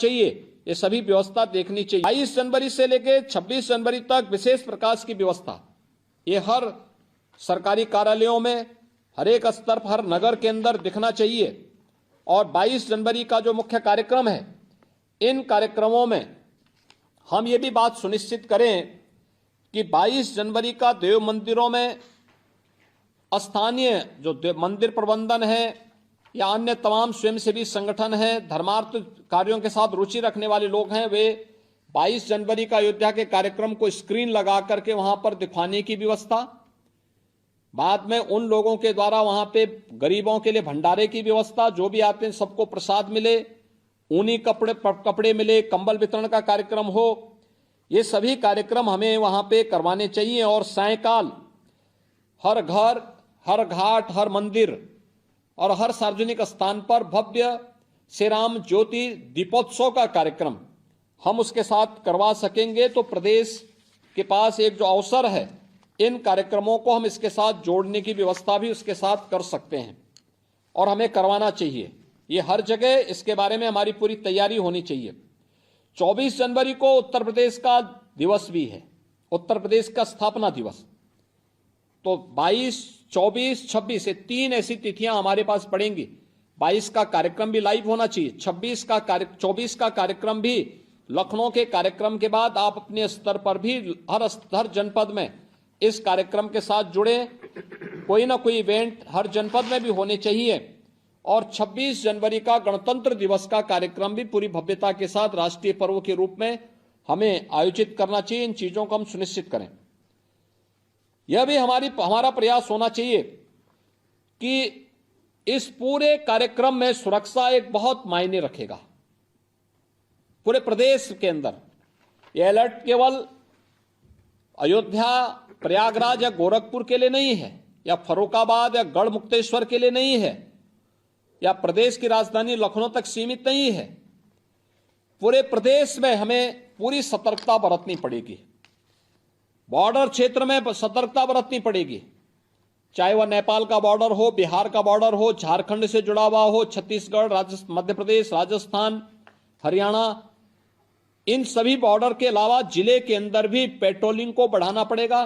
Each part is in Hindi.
चाहिए, ये सभी व्यवस्था देखनी चाहिए। 22 जनवरी से लेकर 26 जनवरी तक विशेष प्रकाश की व्यवस्था, ये हर सरकारी कार्यालयों में, हर एक स्तर पर, हर नगर के अंदर दिखना चाहिए। और 22 जनवरी का जो मुख्य कार्यक्रम है, इन कार्यक्रमों में हम ये भी बात सुनिश्चित करें कि 22 जनवरी का देव मंदिरों में स्थानीय जो मंदिर प्रबंधन है या अन्य तमाम स्वयंसेवी संगठन हैं, धर्मार्थ कार्यों के साथ रुचि रखने वाले लोग हैं, वे 22 जनवरी का अयोध्या के कार्यक्रम को स्क्रीन लगा करके वहां पर दिखाने की व्यवस्था, बाद में उन लोगों के द्वारा वहां पे गरीबों के लिए भंडारे की व्यवस्था, जो भी आते हैं सबको प्रसाद मिले, ऊनी कपड़े मिले, कंबल वितरण का कार्यक्रम हो, ये सभी कार्यक्रम हमें वहां पे करवाने चाहिए। और सायंकाल हर घर, हर घाट, हर मंदिर और हर सार्वजनिक स्थान पर भव्य श्री राम ज्योति दीपोत्सव का कार्यक्रम हम उसके साथ करवा सकेंगे, तो प्रदेश के पास एक जो अवसर है, इन कार्यक्रमों को हम इसके साथ जोड़ने की व्यवस्था भी उसके साथ कर सकते हैं और हमें करवाना चाहिए। ये हर जगह इसके बारे में हमारी पूरी तैयारी होनी चाहिए। 24 जनवरी को उत्तर प्रदेश का दिवस भी है, उत्तर प्रदेश का स्थापना दिवस। तो 22, 24, 26 ये 3 ऐसी तिथियां हमारे पास पड़ेंगी। 22 का कार्यक्रम भी लाइव होना चाहिए, 24 का कार्यक्रम भी लखनऊ के कार्यक्रम के बाद आप अपने स्तर पर भी हर जनपद में इस कार्यक्रम के साथ जुड़े। कोई ना कोई इवेंट हर जनपद में भी होने चाहिए। और 26 जनवरी का गणतंत्र दिवस का कार्यक्रम भी पूरी भव्यता के साथ राष्ट्रीय पर्व के रूप में हमें आयोजित करना चाहिए। इन चीजों को हम सुनिश्चित करें। यह भी हमारा प्रयास होना चाहिए कि इस पूरे कार्यक्रम में सुरक्षा एक बहुत मायने रखेगा पूरे प्रदेश के अंदर। यह अलर्ट केवल अयोध्या, प्रयागराज या गोरखपुर के लिए नहीं है, या फर्रुखाबाद या गढ़ मुक्तेश्वर के लिए नहीं है, या प्रदेश की राजधानी लखनऊ तक सीमित नहीं है। पूरे प्रदेश में हमें पूरी सतर्कता बरतनी पड़ेगी। बॉर्डर क्षेत्र में सतर्कता बरतनी पड़ेगी, चाहे वह नेपाल का बॉर्डर हो, बिहार का बॉर्डर हो, झारखंड से जुड़ा हुआ हो, छत्तीसगढ़, मध्य प्रदेश, राजस्थान, हरियाणा, इन सभी बॉर्डर के अलावा जिले के अंदर भी पेट्रोलिंग को बढ़ाना पड़ेगा।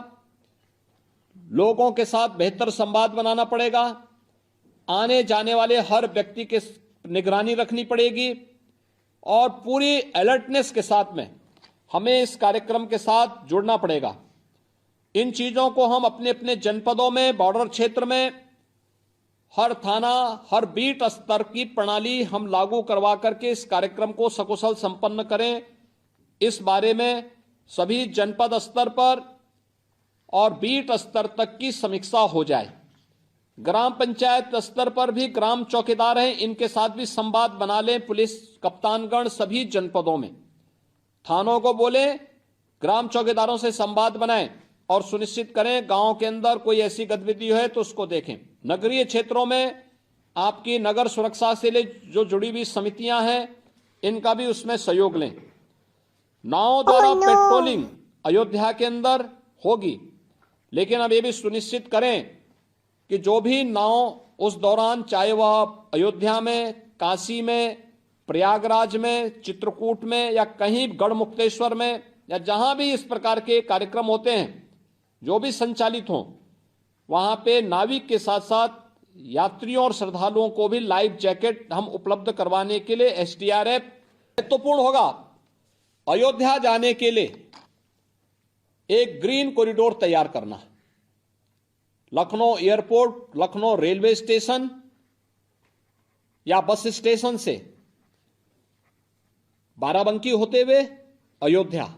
लोगों के साथ बेहतर संवाद बनाना पड़ेगा। आने जाने वाले हर व्यक्ति के निगरानी रखनी पड़ेगी और पूरी अलर्टनेस के साथ में हमें इस कार्यक्रम के साथ जुड़ना पड़ेगा। इन चीजों को हम अपने अपने जनपदों में, बॉर्डर क्षेत्र में, हर थाना, हर बीट स्तर की प्रणाली हम लागू करवा करके इस कार्यक्रम को सकुशल संपन्न करें। इस बारे में सभी जनपद स्तर पर और बीट स्तर तक की समीक्षा हो जाए। ग्राम पंचायत स्तर पर भी ग्राम चौकीदार हैं, इनके साथ भी संवाद बना लें। पुलिस कप्तानगण सभी जनपदों में, थानों को बोले, ग्राम चौकीदारों से संवाद बनाएं और सुनिश्चित करें गांव के अंदर कोई ऐसी गतिविधि है तो उसको देखें। नगरीय क्षेत्रों में आपकी नगर सुरक्षा से जो जुड़ी हुई समितियां हैं, इनका भी उसमें सहयोग लें। नावों द्वारा पेट्रोलिंग अयोध्या के अंदर होगी, लेकिन अब ये भी सुनिश्चित करें कि जो भी नाव उस दौरान, चाहे वह अयोध्या में, काशी में, प्रयागराज में, चित्रकूट में या कहीं गढ़ मुक्तेश्वर में या जहां भी इस प्रकार के कार्यक्रम होते हैं, जो भी संचालित हों, वहां पे नाविक के साथ साथ यात्रियों और श्रद्धालुओं को भी लाइफ जैकेट हम उपलब्ध करवाने के लिए एसडीआरएफ महत्वपूर्ण होगा। अयोध्या जाने के लिए एक ग्रीन कॉरिडोर तैयार करना, Lucknow airport, Lucknow railway station या बस स्टेशन से बाराबंकी होते हुए अयोध्या,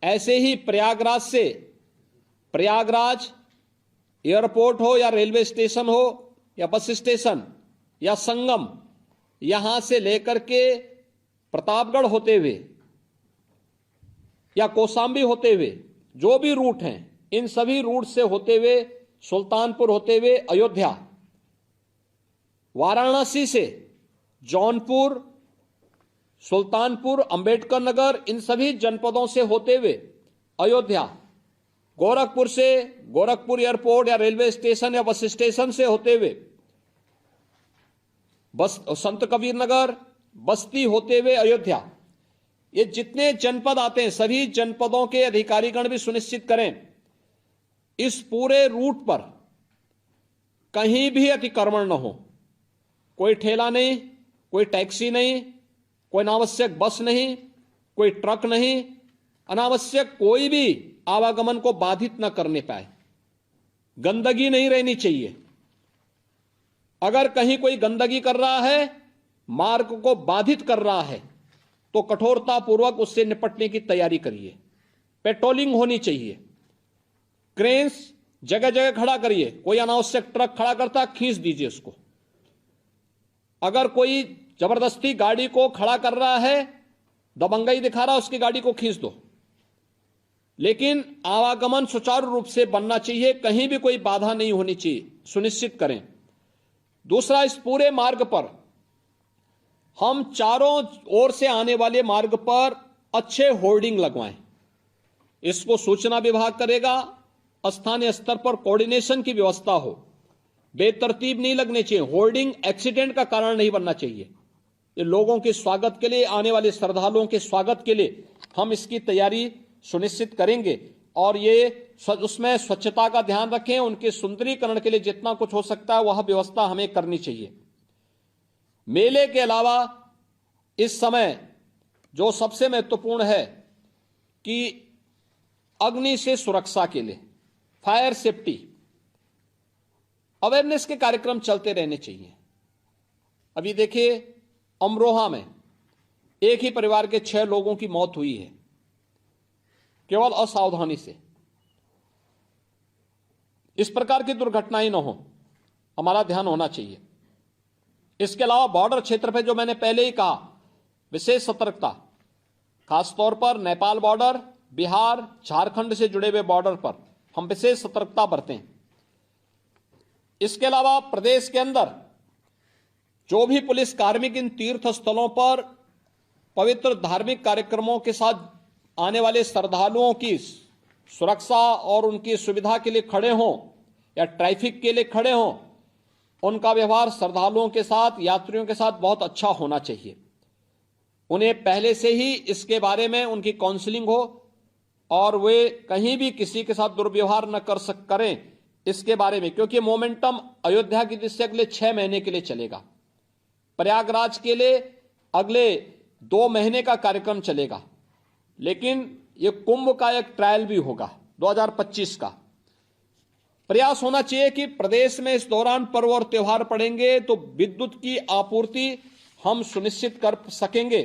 ऐसे ही प्रयागराज से, प्रयागराज एयरपोर्ट हो या रेलवे स्टेशन हो या बस स्टेशन या संगम, यहां से लेकर के प्रतापगढ़ होते हुए या कौशाम्बी होते हुए, जो भी रूट हैं, इन सभी रूट से होते हुए सुल्तानपुर होते हुए अयोध्या, वाराणसी से जौनपुर, सुल्तानपुर, अंबेडकर नगर, इन सभी जनपदों से होते हुए अयोध्या, गोरखपुर से गोरखपुर एयरपोर्ट या रेलवे स्टेशन या बस स्टेशन से होते हुए बस संत कबीर नगर, बस्ती होते हुए अयोध्या, ये जितने जनपद आते हैं सभी जनपदों के अधिकारीगण भी सुनिश्चित करें इस पूरे रूट पर कहीं भी अतिक्रमण न हो। कोई ठेला नहीं, कोई टैक्सी नहीं, कोई अनावश्यक बस नहीं, कोई ट्रक नहीं, अनावश्यक कोई भी आवागमन को बाधित न करने पाए। गंदगी नहीं रहनी चाहिए। अगर कहीं कोई गंदगी कर रहा है, मार्ग को बाधित कर रहा है, तो कठोरतापूर्वक उससे निपटने की तैयारी करिए। पेट्रोलिंग होनी चाहिए। क्रेन्स जगह जगह खड़ा करिए। कोई अनावश्यक ट्रक खड़ा करता खींच दीजिए उसको। अगर कोई जबरदस्ती गाड़ी को खड़ा कर रहा है, दबंगई दिखा रहा है, उसकी गाड़ी को खींच दो। लेकिन आवागमन सुचारू रूप से बनना चाहिए, कहीं भी कोई बाधा नहीं होनी चाहिए, सुनिश्चित करें। दूसरा, इस पूरे मार्ग पर हम चारों ओर से आने वाले मार्ग पर अच्छे होर्डिंग लगवाएं। इसको सूचना विभाग करेगा। स्थानीय स्तर पर कोऑर्डिनेशन की व्यवस्था हो। बेतरतीब नहीं लगने चाहिए। होर्डिंग एक्सीडेंट का कारण नहीं बनना चाहिए। ये लोगों के स्वागत के लिए, आने वाले श्रद्धालुओं के स्वागत के लिए हम इसकी तैयारी सुनिश्चित करेंगे। और ये उसमें स्वच्छता का ध्यान रखें। उनके सुंदरीकरण के लिए जितना कुछ हो सकता है वह व्यवस्था हमें करनी चाहिए। मेले के अलावा इस समय जो सबसे महत्वपूर्ण है कि अग्नि से सुरक्षा के लिए फायर सेफ्टी अवेयरनेस के कार्यक्रम चलते रहने चाहिए। अभी देखिए, अमरोहा में एक ही परिवार के 6 लोगों की मौत हुई है केवल असावधानी से। इस प्रकार की दुर्घटनाएं न हो, हमारा ध्यान होना चाहिए। इसके अलावा बॉर्डर क्षेत्र पर जो मैंने पहले ही कहा, विशेष सतर्कता, खासतौर पर नेपाल बॉर्डर, बिहार, झारखंड से जुड़े हुए बॉर्डर पर हम विशेष सतर्कता बरतें। इसके अलावा प्रदेश के अंदर जो भी पुलिस कार्मिक इन तीर्थ स्थलों पर पवित्र धार्मिक कार्यक्रमों के साथ आने वाले श्रद्धालुओं की सुरक्षा और उनकी सुविधा के लिए खड़े हों या ट्रैफिक के लिए खड़े हों, उनका व्यवहार श्रद्धालुओं के साथ, यात्रियों के साथ बहुत अच्छा होना चाहिए। उन्हें पहले से ही इसके बारे में उनकी काउंसलिंग हो और वे कहीं भी किसी के साथ दुर्व्यवहार न करें इसके बारे में, क्योंकि मोमेंटम अयोध्या की दृष्टि से अगले 6 महीने के लिए चलेगा। प्रयागराज के लिए अगले 2 महीने का कार्यक्रम चलेगा। लेकिन ये कुंभ का एक ट्रायल भी होगा 2025 का। प्रयास होना चाहिए कि प्रदेश में इस दौरान पर्व और त्योहार पड़ेंगे तो विद्युत की आपूर्ति हम सुनिश्चित कर सकेंगे।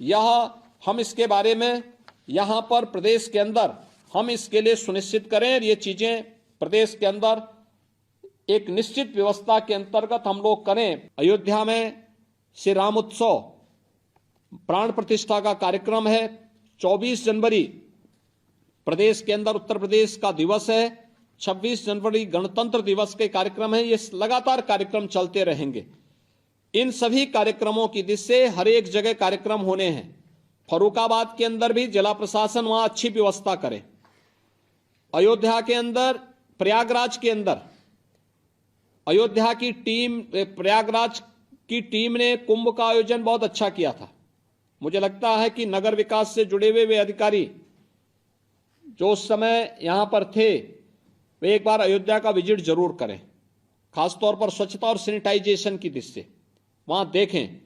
यह हम इसके बारे में यहां पर प्रदेश के अंदर हम इसके लिए सुनिश्चित करें। ये चीजें प्रदेश के अंदर एक निश्चित व्यवस्था के अंतर्गत हम लोग करें। अयोध्या में श्री राम उत्सव प्राण प्रतिष्ठा का कार्यक्रम है। 24 जनवरी प्रदेश के अंदर उत्तर प्रदेश का दिवस है। 26 जनवरी गणतंत्र दिवस के कार्यक्रम है। ये लगातार कार्यक्रम चलते रहेंगे। इन सभी कार्यक्रमों की दिशा से हर एक जगह कार्यक्रम होने हैं। फर्रुखाबाद के अंदर भी जिला प्रशासन वहां अच्छी व्यवस्था करे। अयोध्या के अंदर, प्रयागराज के अंदर अयोध्या की टीम, प्रयागराज की टीम ने कुंभ का आयोजन बहुत अच्छा किया था। मुझे लगता है कि नगर विकास से जुड़े हुए वे अधिकारी जो उस समय यहां पर थे, वे एक बार अयोध्या का विजिट जरूर करें। खासतौर पर स्वच्छता और सैनिटाइजेशन की दृष्टि से वहां देखें।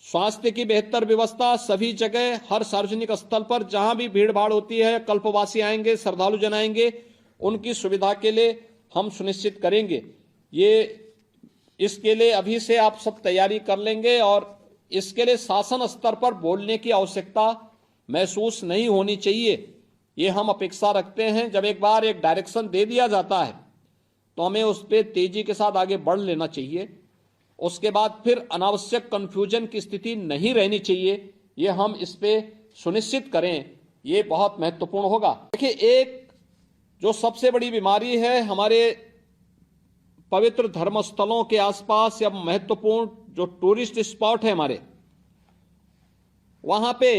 स्वास्थ्य की बेहतर व्यवस्था सभी जगह, हर सार्वजनिक स्थल पर जहां भी भीड़ भाड़ होती है, कल्पवासी आएंगे, श्रद्धालु जन आएंगे, उनकी सुविधा के लिए हम सुनिश्चित करेंगे। इसके लिए अभी से आप सब तैयारी कर लेंगे और इसके लिए शासन स्तर पर बोलने की आवश्यकता महसूस नहीं होनी चाहिए। ये हम अपेक्षा रखते हैं। जब एक बार एक डायरेक्शन दे दिया जाता है तो हमें उस पर तेजी के साथ आगे बढ़ लेना चाहिए। उसके बाद फिर अनावश्यक कंफ्यूजन की स्थिति नहीं रहनी चाहिए। ये हम इस पे सुनिश्चित करें, ये बहुत महत्वपूर्ण होगा। देखिए, एक जो सबसे बड़ी बीमारी है हमारे पवित्र धर्मस्थलों के आसपास या महत्वपूर्ण जो टूरिस्ट स्पॉट है हमारे, वहां पे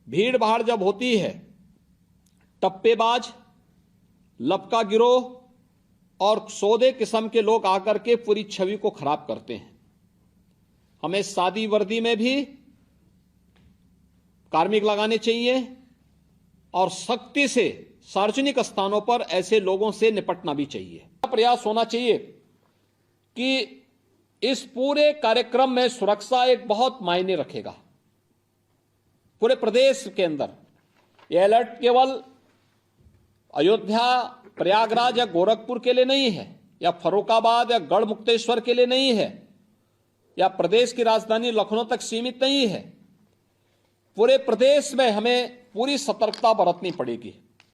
भीड़ भाड़ जब होती है, टप्पेबाज, लपका गिरोह और सौदे किस्म के लोग आकर के पूरी छवि को खराब करते हैं। हमें सादी वर्दी में भी कार्मिक लगाने चाहिए और सख्ती से सार्वजनिक स्थानों पर ऐसे लोगों से निपटना भी चाहिए। प्रयास होना चाहिए कि इस पूरे कार्यक्रम में सुरक्षा एक बहुत मायने रखेगा। पूरे प्रदेश के अंदर यह अलर्ट केवल अयोध्या, प्रयागराज या गोरखपुर के लिए नहीं है, या फर्रुखाबाद या गढ़मुक्तेश्वर के लिए नहीं है, या प्रदेश की राजधानी लखनऊ तक सीमित नहीं है। पूरे प्रदेश में हमें पूरी सतर्कता बरतनी पड़ेगी।